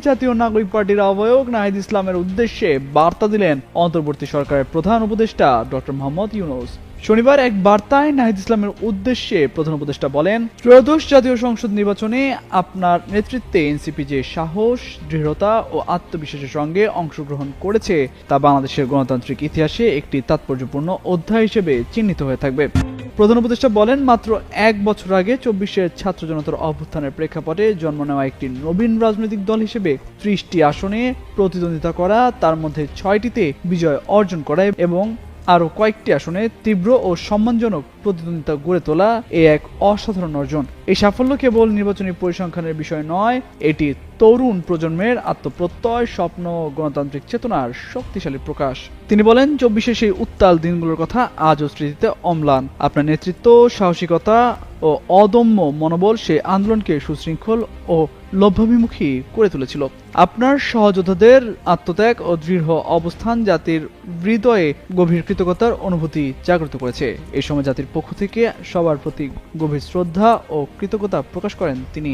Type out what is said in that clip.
জাতীয় নাগরিক পার্টির আহ্বায়ক নাহিদ ইসলামের উদ্দেশ্যে বার্তা দিলেন অন্তর্বর্তী সরকারের প্রধান উপদেষ্টা ডক্টর মোহাম্মদ ইউনূস। শনিবার এক বার্তায় নাহিদ ইসলামের উদ্দেশ্যে প্রধান উপদেষ্টা বলেন, ত্রয়োদশ জাতীয় সংসদ নির্বাচনে আপনার নেতৃত্বে এনসিপি যে সাহস, দৃঢ়তা ও আত্মবিশ্বাসের সঙ্গে অংশগ্রহণ করেছে তা বাংলাদেশের গণতান্ত্রিক ইতিহাসে একটি তাৎপর্যপূর্ণ অধ্যায় হিসেবে চিহ্নিত হয়ে থাকবে। প্রধান উপদেষ্টা বলেন, মাত্র এক বছর আগে ২৪-এর ছাত্র জনতার অভ্যুত্থানের প্রেক্ষাপটে জন্ম নেওয়া একটি নবীন রাজনৈতিক দল হিসেবে ৩০টি আসনে প্রতিদ্বন্দ্বিতা করা, তার মধ্যে ৬টিতে বিজয় অর্জন করা এবং আরও কয়েকটি আসনে তীব্র ও সম্মানজনক প্রতিদ্বন্দ্বিতা গড়ে তোলা এক অসাধারণ অর্জন। এই সাফল্য কেবল নির্বাচনী পরিসংখ্যানের বিষয় নয়, এটি তরুণ প্রজন্মের আত্মপ্রত্যয়, স্বপ্ন, গণতান্ত্রিক চেতনার শক্তিশালী প্রকাশ। তিনি বলেন, ২৪-এর সেই উত্তাল দিনগুলোর কথা আজও স্মৃতিতে অম্লান। আপনার নেতৃত্ব, সাহসিকতা ও অদম্য মনোবল সেই আন্দোলনকে সুশৃঙ্খল ও লক্ষ্যভিমুখী করে তুলেছিল। আপনার সহযোদ্ধাদের আত্মত্যাগ ও দৃঢ় অবস্থান জাতির হৃদয়ে গভীর কৃতজ্ঞতার অনুভূতি জাগ্রত করেছে। এই সময় জাতির পক্ষ থেকে সবার প্রতি গভীর শ্রদ্ধা ও কৃতজ্ঞতা প্রকাশ করেন তিনি।